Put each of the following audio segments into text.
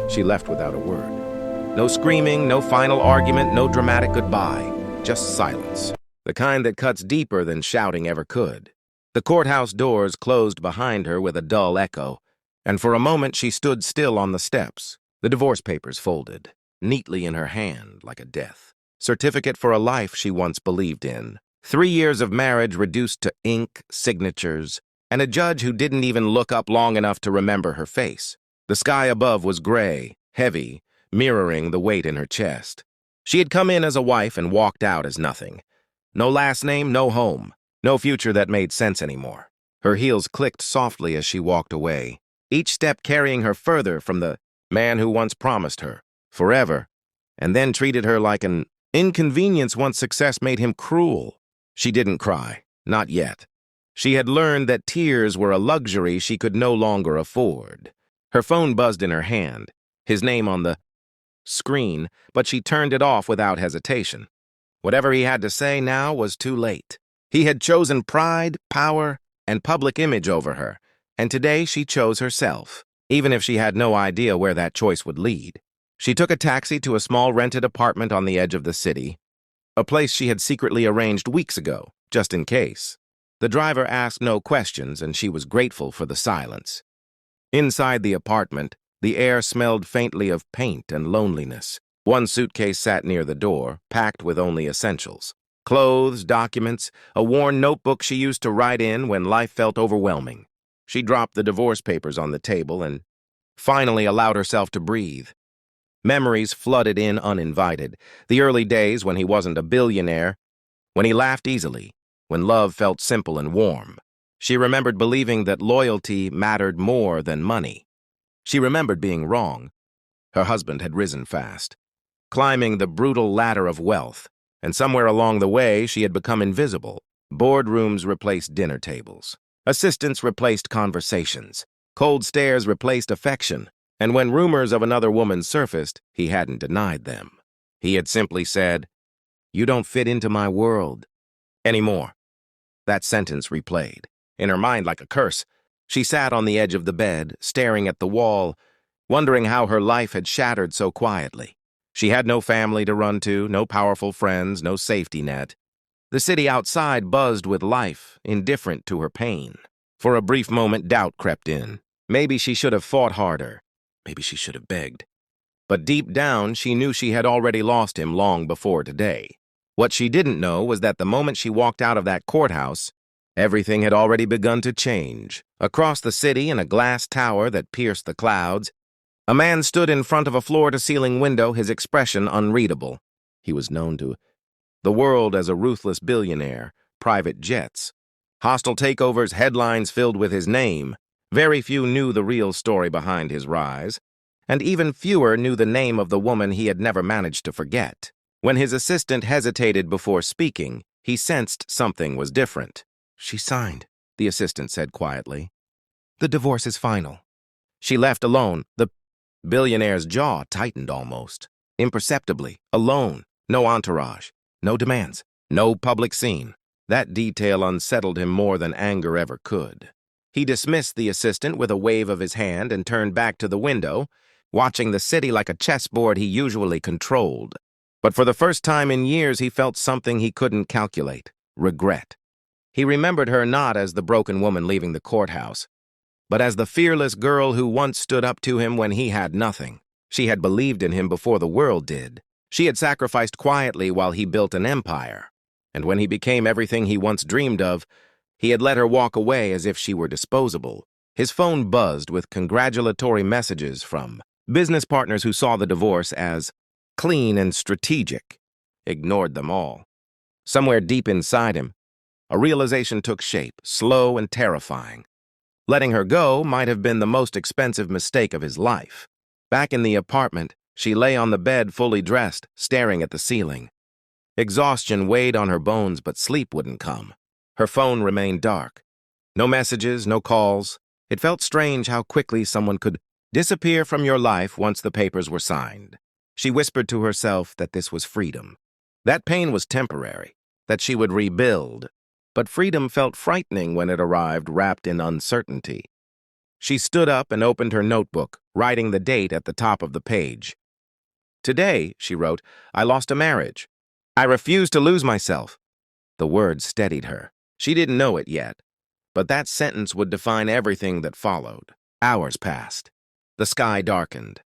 She left without a word. No screaming, no final argument, no dramatic goodbye. Just silence. The kind that cuts deeper than shouting ever could. The courthouse doors closed behind her with a dull echo, and for a moment she stood still on the steps, the divorce papers folded, neatly in her hand like a death certificate for a life she once believed in. 3 years of marriage reduced to ink, signatures, and a judge who didn't even look up long enough to remember her face. The sky above was gray, heavy, mirroring the weight in her chest. She had come in as a wife and walked out as nothing. No last name, no home, no future that made sense anymore. Her heels clicked softly as she walked away, each step carrying her further from the man who once promised her forever, and then treated her like an inconvenience once success made him cruel. She didn't cry, not yet. She had learned that tears were a luxury she could no longer afford. Her phone buzzed in her hand, his name on the screen, but she turned it off without hesitation. Whatever he had to say now was too late. He had chosen pride, power, and public image over her, and today she chose herself, even if she had no idea where that choice would lead. She took a taxi to a small rented apartment on the edge of the city, a place she had secretly arranged weeks ago, just in case. The driver asked no questions, and she was grateful for the silence. Inside the apartment, the air smelled faintly of paint and loneliness. One suitcase sat near the door, packed with only essentials. Clothes, documents, a worn notebook she used to write in when life felt overwhelming. She dropped the divorce papers on the table and finally allowed herself to breathe. Memories flooded in uninvited. The early days when he wasn't a billionaire, when he laughed easily, when love felt simple and warm. She remembered believing that loyalty mattered more than money. She remembered being wrong. Her husband had risen fast, climbing the brutal ladder of wealth, and somewhere along the way she had become invisible. Boardrooms replaced dinner tables. Assistants replaced conversations. Cold stares replaced affection. And when rumors of another woman surfaced, he hadn't denied them. He had simply said, "You don't fit into my world anymore." That sentence replayed. In her mind like a curse, she sat on the edge of the bed, staring at the wall, wondering how her life had shattered so quietly. She had no family to run to, no powerful friends, no safety net. The city outside buzzed with life, indifferent to her pain. For a brief moment, doubt crept in. Maybe she should have fought harder. Maybe she should have begged. But deep down, she knew she had already lost him long before today. What she didn't know was that the moment she walked out of that courthouse, everything had already begun to change. Across the city, in a glass tower that pierced the clouds, a man stood in front of a floor-to-ceiling window, his expression unreadable. He was known to the world as a ruthless billionaire, private jets, hostile takeovers, headlines filled with his name. Very few knew the real story behind his rise, and even fewer knew the name of the woman he had never managed to forget. When his assistant hesitated before speaking, he sensed something was different. "She signed," the assistant said quietly. "The divorce is final." She left alone. The billionaire's jaw tightened almost. Imperceptibly, alone, no entourage, no demands, no public scene. That detail unsettled him more than anger ever could. He dismissed the assistant with a wave of his hand and turned back to the window, watching the city like a chessboard he usually controlled. But for the first time in years, he felt something he couldn't calculate: regret. He remembered her not as the broken woman leaving the courthouse, but as the fearless girl who once stood up to him when he had nothing. She had believed in him before the world did. She had sacrificed quietly while he built an empire. And when he became everything he once dreamed of, he had let her walk away as if she were disposable. His phone buzzed with congratulatory messages from business partners who saw the divorce as clean and strategic, ignored them all. Somewhere deep inside him, a realization took shape, slow and terrifying. Letting her go might have been the most expensive mistake of his life. Back in the apartment, she lay on the bed fully dressed, staring at the ceiling. Exhaustion weighed on her bones, but sleep wouldn't come. Her phone remained dark. No messages, no calls. It felt strange how quickly someone could disappear from your life once the papers were signed. She whispered to herself that this was freedom. That pain was temporary, that she would rebuild. But freedom felt frightening when it arrived wrapped in uncertainty. She stood up and opened her notebook, writing the date at the top of the page. "Today," she wrote, "I lost a marriage. I refuse to lose myself." The words steadied her. She didn't know it yet, but that sentence would define everything that followed. Hours passed. The sky darkened.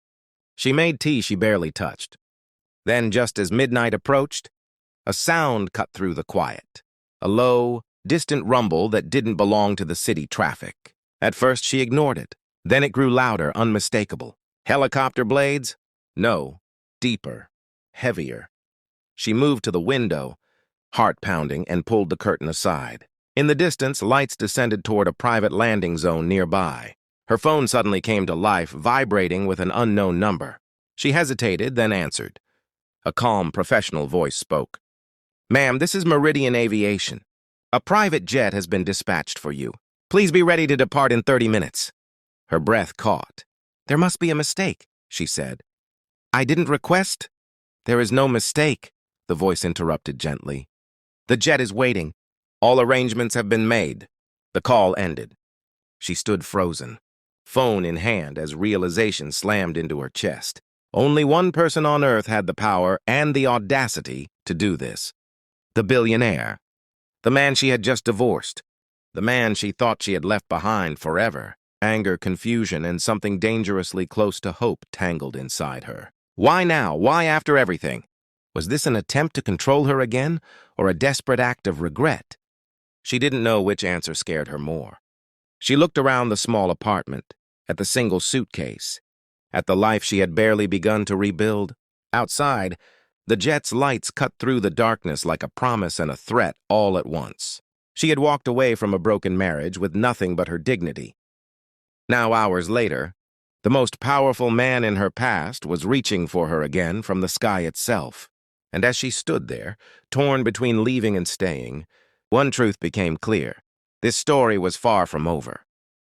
She made tea she barely touched. Then, just as midnight approached, a sound cut through the quiet. A low, distant rumble that didn't belong to the city traffic. At first, she ignored it. Then it grew louder, unmistakable. Helicopter blades? No. Deeper. Heavier. She moved to the window, heart pounding, and pulled the curtain aside. In the distance, lights descended toward a private landing zone nearby. Her phone suddenly came to life, vibrating with an unknown number. She hesitated, then answered. A calm, professional voice spoke. "Ma'am, this is Meridian Aviation. A private jet has been dispatched for you. Please be ready to depart in 30 minutes. Her breath caught. "There must be a mistake," she said. "I didn't request." "There is no mistake," the voice interrupted gently. "The jet is waiting. All arrangements have been made." The call ended. She stood frozen, phone in hand, as realization slammed into her chest. Only one person on Earth had the power and the audacity to do this. The billionaire. The man she had just divorced. The man she thought she had left behind forever. Anger, confusion, and something dangerously close to hope tangled inside her. Why now? Why after everything? Was this an attempt to control her again, or a desperate act of regret? She didn't know which answer scared her more. She looked around the small apartment, at the single suitcase, at the life she had barely begun to rebuild. Outside, the jet's lights cut through the darkness like a promise and a threat all at once. She had walked away from a broken marriage with nothing but her dignity. Now, hours later, the most powerful man in her past was reaching for her again from the sky itself. And as she stood there, torn between leaving and staying, one truth became clear. This story was far from over.